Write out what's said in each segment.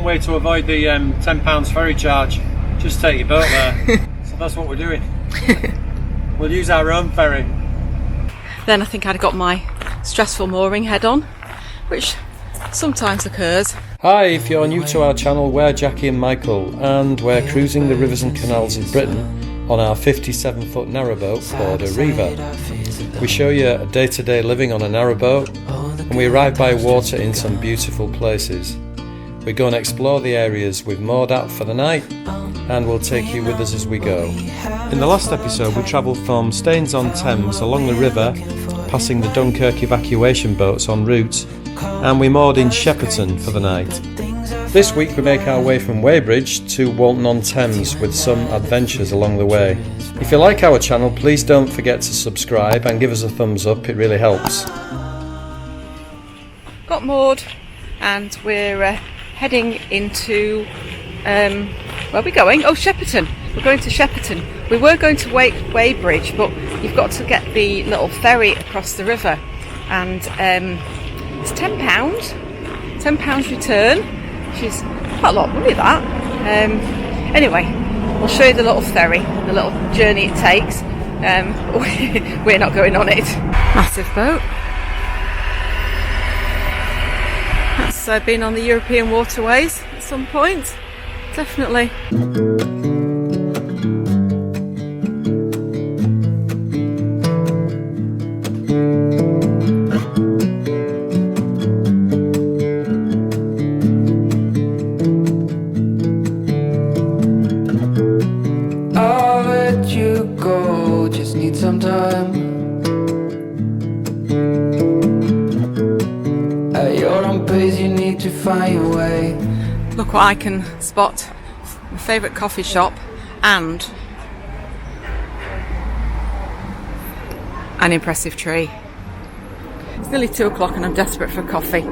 Way to avoid the £10 ferry charge, just take your boat there. So that's what we're doing. We'll use our own ferry. Then I think I'd got my stressful mooring head on, which sometimes occurs. Hi, if you're new to our channel, we're Jackie and Michael, and we're cruising the rivers and canals of Britain on our 57-foot narrowboat, Border Reiver. We show you a day-to-day living on a narrowboat, and we arrive by water in some beautiful places. We go and explore the areas we've moored at for the night, and we'll take you with us as we go. In the last episode we travelled from Staines-on-Thames along the river, passing the Dunkirk evacuation boats en route, and we moored in Shepperton for the night. This week we make our way from Weybridge to Walton-on-Thames with some adventures along the way. If you like our channel, please don't forget to subscribe and give us a thumbs up, it really helps. Got moored and we're heading into, where are we going? Oh, Shepperton. We're going to Shepperton. We were going to Weybridge, but you've got to get the little ferry across the river, and it's £10. £10 return, which is quite a lot of money, that. Anyway, we'll show you the little ferry, the little journey it takes. We're not going on it. Massive boat. That's been on the European waterways at some point, definitely. I'll let you go, just need some time. At your own pace, you need to find your way. Look what I can spot. My favourite coffee shop and an impressive tree. It's nearly 2 o'clock and I'm desperate for coffee.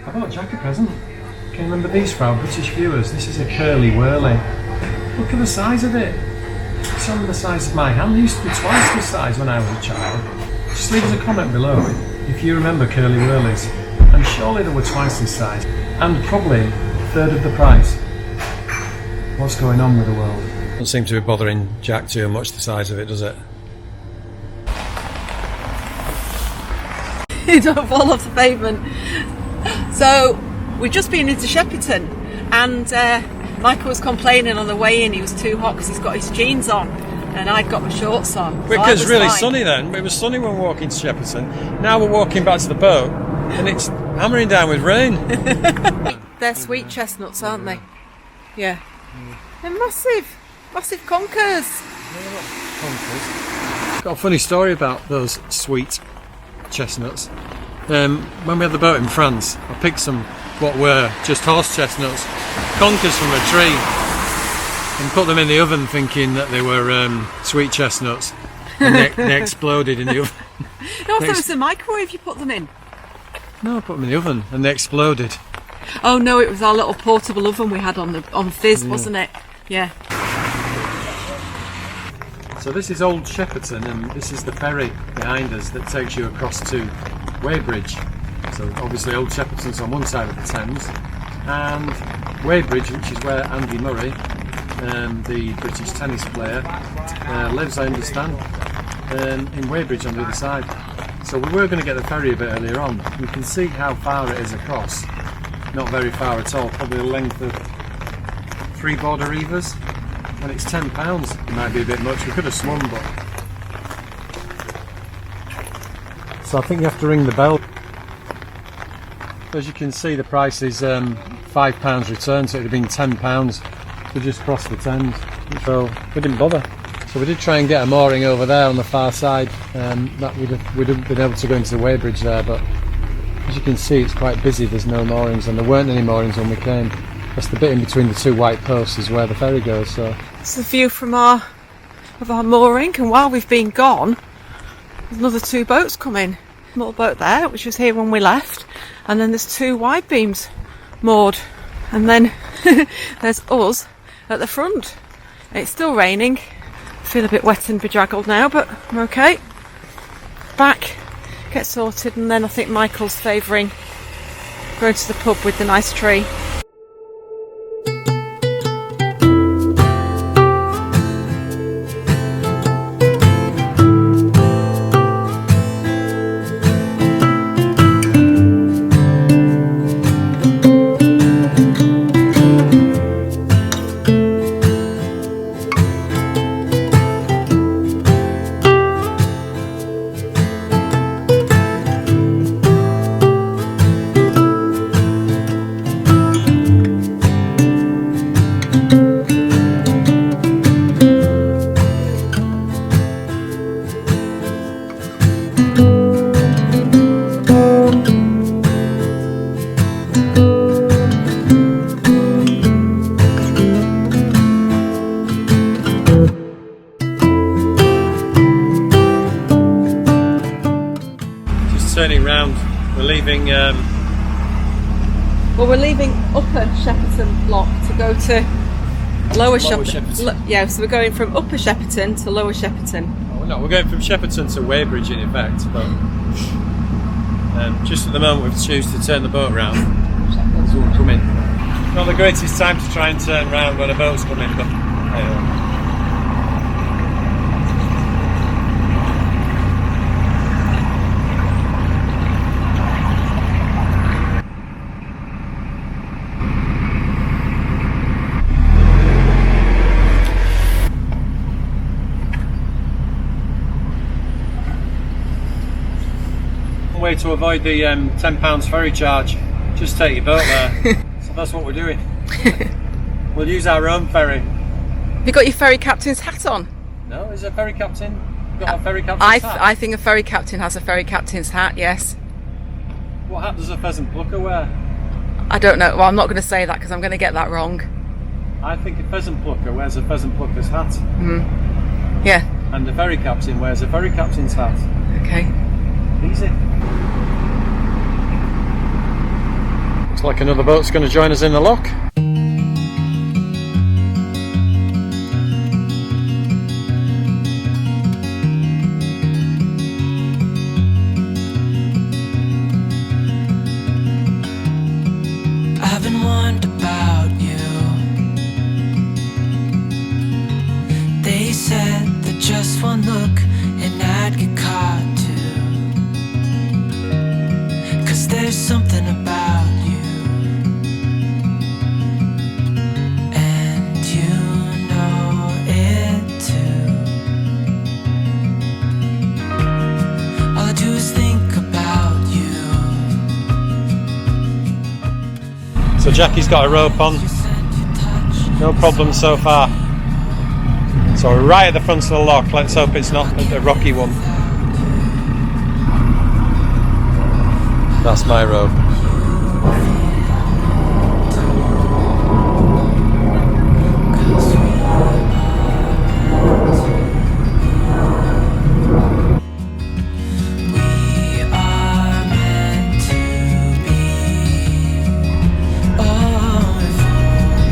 I bought Jack a present. Can you remember these for our British viewers? This is a curly whirly. Look at the size of it. It's on the size of my hand. It used to be twice this size when I was a child. Just leave us a comment below if you remember curly whirlies. And surely they were twice this size. And probably a third of the price. What's going on with the world? Doesn't seem to be bothering Jack too much, the size of it, does it? You don't fall off the pavement. So we've just been into Shepperton, and Michael was complaining on the way in he was too hot because he's got his jeans on and I'd got my shorts on. Because it's really sunny then. It was sunny when we were walking to Shepperton. Now we're walking back to the boat and it's hammering down with rain. They're sweet chestnuts, aren't they? Yeah. They're massive, massive conkers. Got a funny story about those sweet chestnuts. When we had the boat in France, I picked some what were just horse chestnuts, conkers from a tree, and put them in the oven thinking that they were sweet chestnuts, and they exploded in the oven. No, I thought it was the microwave you put them in. No, I put them in the oven and they exploded. Oh no, it was our little portable oven we had on Fizz, wasn't it? Yeah. So this is Old Shepperton, and this is the ferry behind us that takes you across to Weybridge. So obviously Old Shepperton's on one side of the Thames, and Weybridge, which is where Andy Murray, the British tennis player, lives, I understand, in Weybridge on the other side. So we were going to get the ferry a bit earlier on. You can see how far it is across. Not very far at all, probably the length of 3 Border Reivers. And it's £10. It might be a bit much. We could have swum, but... So I think you have to ring the bell. As you can see, the price is £5 return, so it would have been £10 to just cross the Thames. So we didn't bother. So we did try and get a mooring over there on the far side. That we'd have been able to go into the Weybridge there, but as you can see, it's quite busy. There's no moorings, and there weren't any moorings when we came. That's the bit in between the 2 white posts is where the ferry goes. So it's the view from our mooring, and while we've been gone, there's another 2 boats coming. Small boat there, which was here when we left, and then there's 2 wide beams moored, and then there's us at the front. It's still raining. I feel a bit wet and bedraggled now, but I'm okay. Back, get sorted, and then I think Michael's favouring Going to the pub with the nice tree. Turning round, we're leaving. Well, we're leaving Upper Shepperton Lock to go to Lower Shepperton. Yeah, so we're going from Upper Shepperton to Lower Shepperton. Oh, no, we're going from Shepperton to Weybridge in effect, but just at the moment we've chosen to turn the boat round. Someone come in. Not the greatest time to try and turn round when a boat's coming, but anyway. Way to avoid the £10 ferry charge, just take your boat there. So that's what we're doing. We'll use our own ferry. Have you got your ferry captain's hat on? No, is a ferry captain got a ferry captain's hat? I think a ferry captain has a ferry captain's hat, yes. What hat does a pheasant plucker wear? I don't know. Well, I'm not going to say that because I'm going to get that wrong. I think a pheasant plucker wears a pheasant plucker's hat. Yeah. And a ferry captain wears a ferry captain's hat. Okay. Easy. Looks like another boat's going to join us in the lock. I've been wondering about you. They said that just one look and I'd get caught too. 'Cause there's something about you, and you know it too. All I do is think about you. So Jackie's got a rope on, no problem so far. So we're right at the front of the lock, let's hope it's not a rocky one. That's my rope. We are meant to be. Oh, if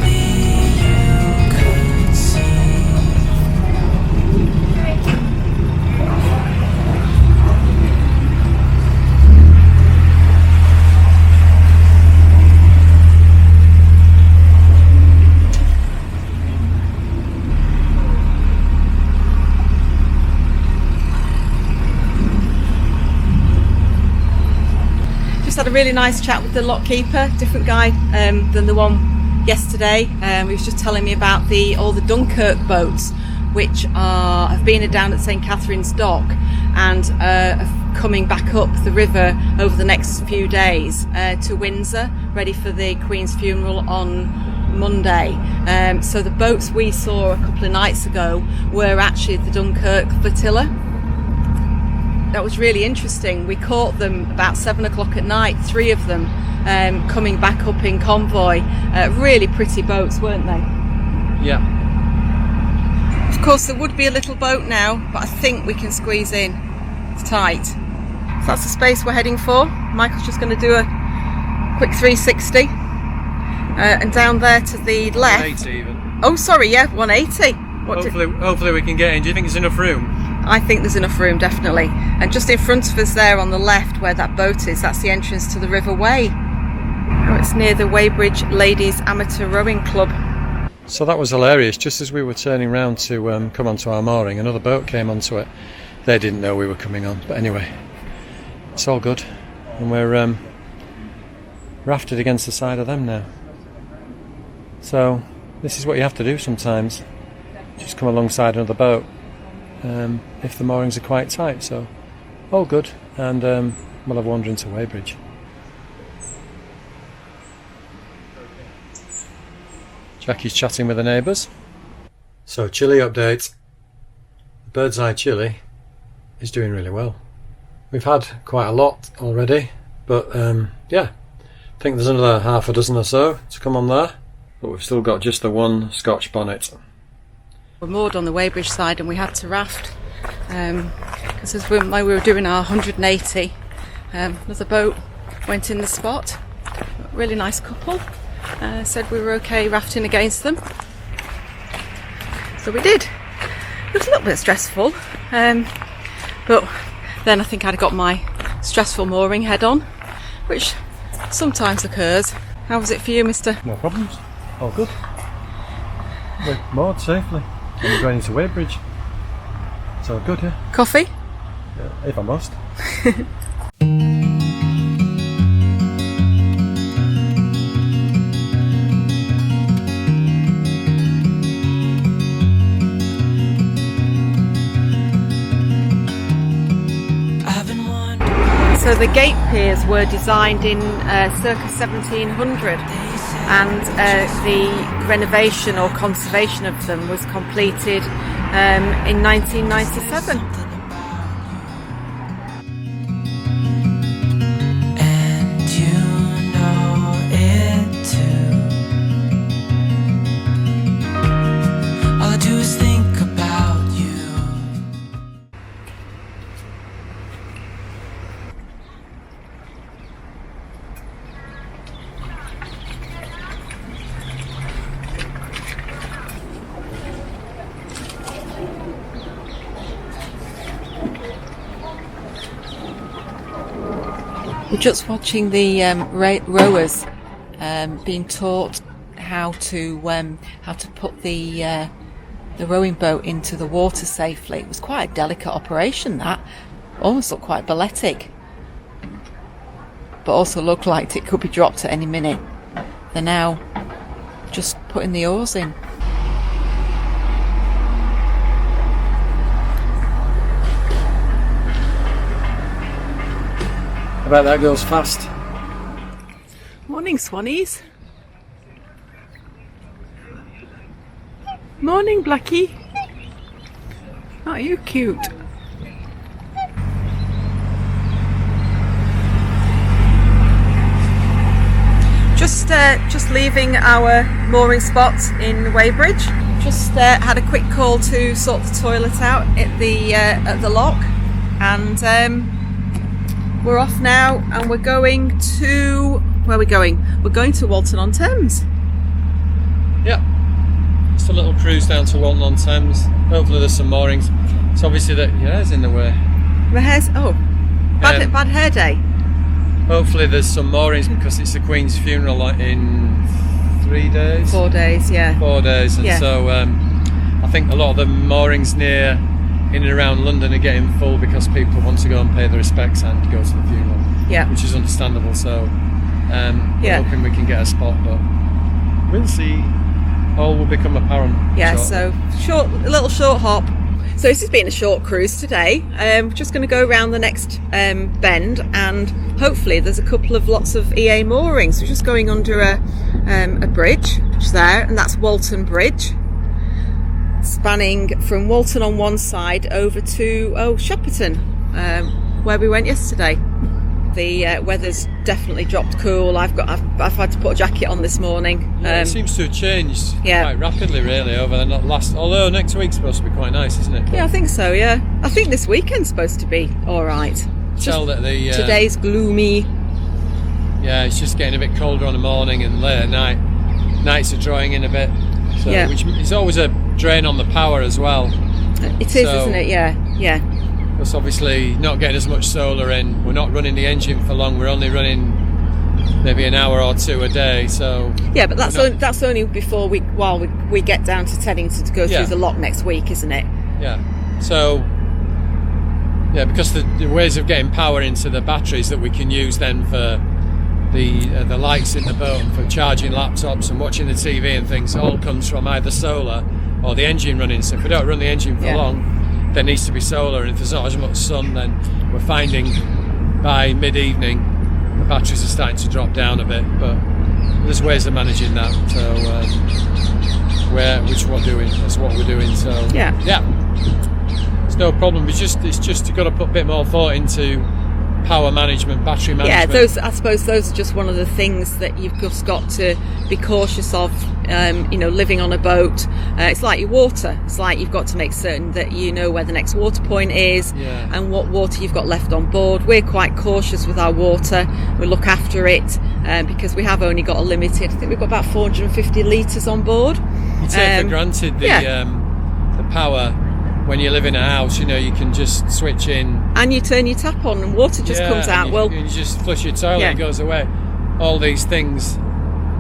only you could see. Had a really nice chat with the lock keeper, different guy than the one yesterday. He was just telling me about all the Dunkirk boats, which have been down at St Catherine's Dock and are coming back up the river over the next few days to Windsor, ready for the Queen's funeral on Monday. So the boats we saw a couple of nights ago were actually the Dunkirk flotilla. That was really interesting. We caught them about 7 o'clock at night, 3 of them coming back up in convoy. Really pretty boats, weren't they? Yeah. Of course there would be a little boat now, but I think we can squeeze in. It's tight. So that's the space we're heading for. Michael's just going to do a quick 360. And down there to the left. 180 even. Oh sorry, yeah, 180. Hopefully we can get in. Do you think there's enough room? I think there's enough room, definitely. And just in front of us there on the left where that boat is, that's the entrance to the River Wey. That's near the Weybridge Ladies Amateur Rowing Club. So that was hilarious. Just as we were turning round to come onto our mooring, another boat came onto it. They didn't know we were coming on, but anyway, it's all good. And we're rafted against the side of them now. So this is what you have to do sometimes. Just come alongside another boat if the moorings are quite tight. So all good, and we'll have a wander into Weybridge. Jackie's chatting with the neighbours. So chili update. Bird's eye chili is doing really well. We've had quite a lot already, but yeah, I think there's another half a dozen or so to come on there, but we've still got just the one Scotch bonnet. We're moored on the Weybridge side and we had to raft because as we were doing our 180, another boat went in the spot. A really nice couple said we were okay rafting against them, so we did. It was a little bit stressful, but then I think I'd got my stressful mooring head on, which sometimes occurs. How was it for you, mister? No problems, all good. We're moored safely and we're going into Weybridge. It's all good, yeah. Coffee? Yeah, if I must. So the gate piers were designed in circa 1700, and the renovation or conservation of them was completed in 1997. And you know it too. All I do is think about you. We're just watching the rowers being taught how to put the rowing boat into the water safely. It was quite a delicate operation, that. Almost looked quite balletic, but also looked like it could be dropped at any minute. They're now just putting the oars in. I bet that goes fast. Morning, Swannies. Morning, Blackie. Aren't you cute? Just leaving our mooring spot in Weybridge. Just had a quick call to sort the toilet out at the lock, and we're off now, and we're going to... Where are we going? We're going to Walton on Thames. Yeah, just a little cruise down to Walton on Thames. Hopefully there's some moorings. It's obviously that your hair's in the way. My hair's... Oh, bad hair day. Hopefully there's some moorings because it's the Queen's funeral in 3 days. 4 days, yeah. 4 days, and yeah. So I think a lot of the moorings in and around London are getting full because people want to go and pay their respects and go to the funeral. Yeah. Which is understandable. So we're hoping we can get a spot, but we'll see. All will become apparent. Yeah. shortly. So a little short hop. So this has been a short cruise today. We're just going to go around the next bend, and hopefully there's a couple of lots of EA moorings. We're just going under a bridge, which is there, and that's Walton Bridge, spanning from Walton on one side over to Shepperton, where we went yesterday. The weather's definitely dropped cool. I've had to put a jacket on this morning. Yeah, it seems to have changed quite rapidly, really, over the last. Although next week's supposed to be quite nice, isn't it? Yeah, I think so. Yeah, I think this weekend's supposed to be all right. Tell that today's gloomy. Yeah, it's just getting a bit colder on the morning and late at night. Nights are drawing in a bit, so, which is always a drain on the power as well. It is, isn't it? Yeah. Because obviously not getting as much solar in. We're not running the engine for long. We're only running maybe an hour or two a day. So yeah, but that's only before we get down to Teddington to go through the lock next week, isn't it? Yeah. So yeah, because the ways of getting power into the batteries that we can use then for the lights in the boat, for charging laptops and watching the TV and things, all comes from either solar or the engine running. So if we don't run the engine for long, there needs to be solar, and if there's not as much sun, then we're finding by mid-evening the batteries are starting to drop down a bit. But there's ways of managing that. So that's what we're doing. So yeah, it's no problem. It's just you've got to put a bit more thought into power management, battery management. I suppose those are just one of the things that you've just got to be cautious of. Living on a boat, it's like your water. It's like you've got to make certain that you know where the next water point is and what water you've got left on board. We're quite cautious with our water. We look after it because we have only got a limited. I think we've got about 450 litres on board. You take for granted the power. When you live in a house, you can just switch in and you turn your tap on and water just comes out. You just flush your toilet, it goes away. All these things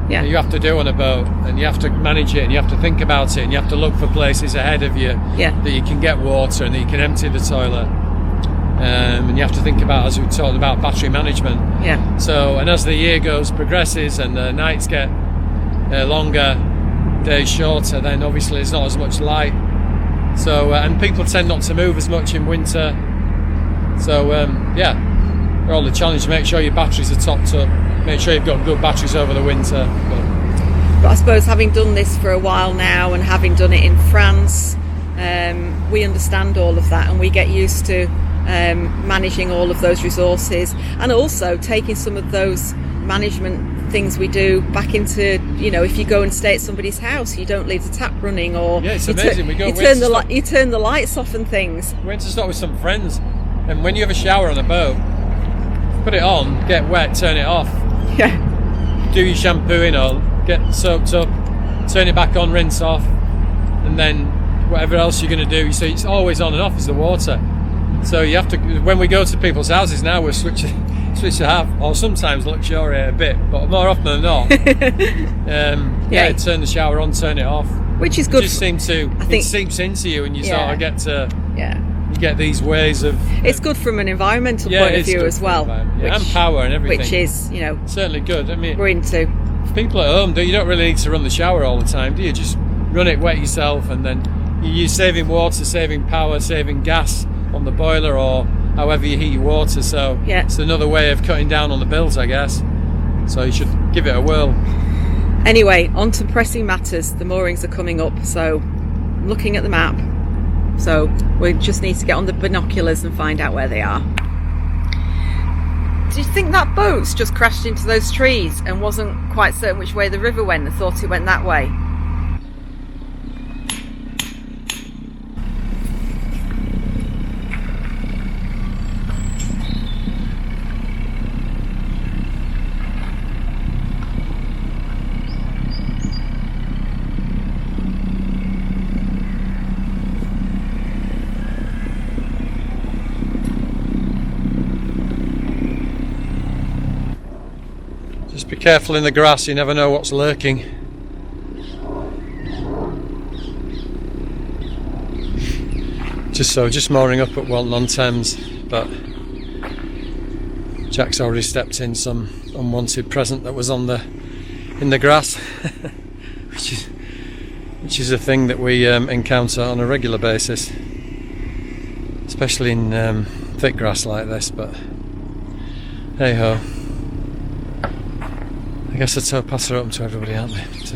that you have to do on a boat, and you have to manage it, and you have to think about it, and you have to look for places ahead of you that you can get water and that you can empty the toilet. And you have to think about, as we talked about, battery management. Yeah. So, and as the year progresses and the nights get longer, days shorter, then obviously there's not as much light. So and people tend not to move as much in winter. So all the challenge to make sure your batteries are topped up, make sure you've got good batteries over the winter. But I suppose having done this for a while now and having done it in France, we understand all of that, and we get used to managing all of those resources, and also taking some of those management things we do back into, if you go and stay at somebody's house, you don't leave the tap running, or it's amazing. you turn the lights off and things. We went to stop with some friends, and when you have a shower on a boat, put it on, get wet, turn it off. Do your shampooing or get soaked up, turn it back on, rinse off, and then whatever else you're going to do. So it's always on and off is the water. So you have to, when we go to people's houses now, we're switch to have, or sometimes luxuriate a bit, but more often than not, turn the shower on, turn it off, which is good. It seeps into you, and you sort of get to you get these ways of. It's good from an environmental point of view as well, and power and everything, which is certainly good. I mean, we're into. People at home, you don't really need to run the shower all the time, do you? Just run it wet yourself, and then you're saving water, saving power, saving gas on the boiler, or however you heat your water. So it's another way of cutting down on the bills, I guess. So you should give it a whirl. Anyway, on to pressing matters. The moorings are coming up, so I'm looking at the map. So we just need to get on the binoculars and find out where they are. Do you think that boat's just crashed into those trees and wasn't quite certain which way the river went and thought it went that way? Just be careful in the grass, you never know what's lurking. Just mooring up at Walton on Thames, but Jack's already stepped in some unwanted present that was in the grass, which is a thing that we encounter on a regular basis, especially in thick grass like this. But hey ho. I guess the tow paths are open to everybody, aren't they? So.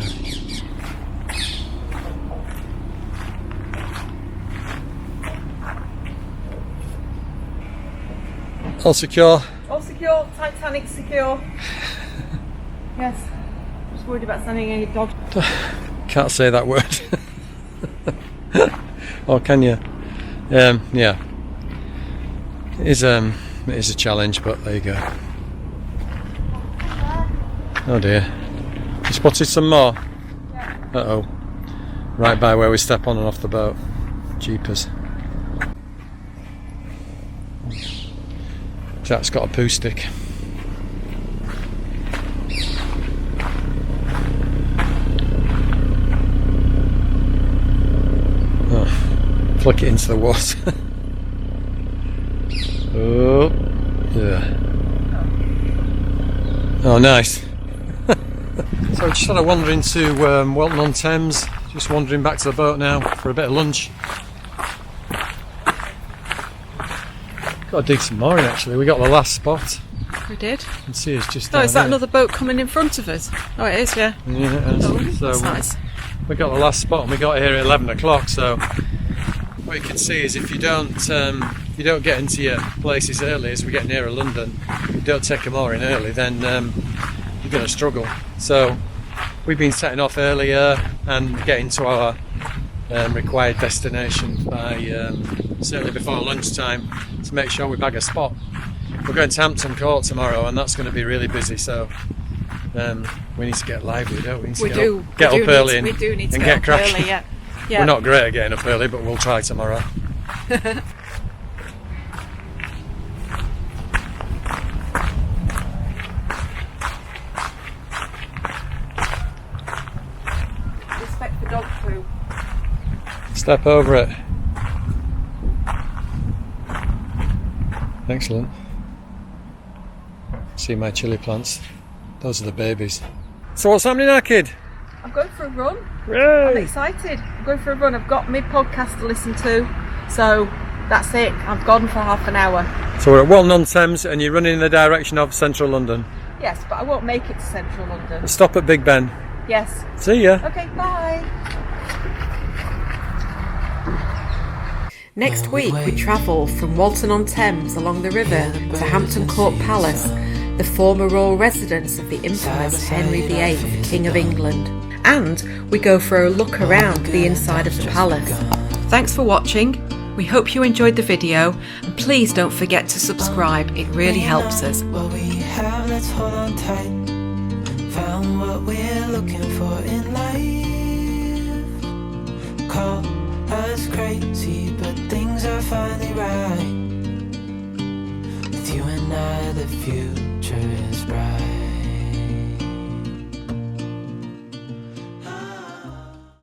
All secure? All secure, Titanic secure. Yes. Just worried about sending any dog. Can't say that word. Or can you? Yeah. It is a challenge, but there you go. Oh dear. You spotted some more? Yeah. Uh-oh. Right by where we step on and off the boat. Jeepers. Jack's got a poo stick. flick it into the water. Oh, yeah. Oh, nice. So we're just sort of wandering to Walton on Thames. Just wandering back to the boat now for a bit of lunch. Got a decent mooring actually. We got the last spot. We did. You can see it's just. Oh, is that there. another boat coming in front of us? Oh, it is, yeah. Yeah, it is. Oh, So that's nice. we got the last spot and we got here at 11 o'clock. So what you can see is if you don't get into your places early, as we get nearer London, you don't take a mooring early, then you're going to struggle. So we've been setting off earlier and getting to our required destination by certainly before lunchtime to make sure we bag a spot. We're going to Hampton Court tomorrow and that's going to be really busy, so we need to get lively, don't we? We need to get up early and get cracking. Early, yeah. We're not great at getting up early, but we'll try tomorrow. Respect the dog poo. Step over it. Excellent. See my chilli plants. Those are the babies. So what's happening now, kid? I'm going for a run. Yay! I'm excited. I'm going for a run. I've got my podcast to listen to, so that's it. I've gone for half an hour. So we're at Walton on Thames and you're running in the direction of central London. Yes, but I won't make it to central London. Stop at Big Ben. Yes. See ya. Okay, bye. Next week we travel from Walton on Thames along the river to Hampton Court Palace, the former royal residence of the infamous Henry VIII, King of England. And we go for a look around the inside of the palace. Thanks for watching. We hope you enjoyed the video, and please don't forget to subscribe, it really helps us. What we have, let's hold on tight. Found what we're looking for in life. Call us crazy, but things are finally right. With you and I, the future is bright.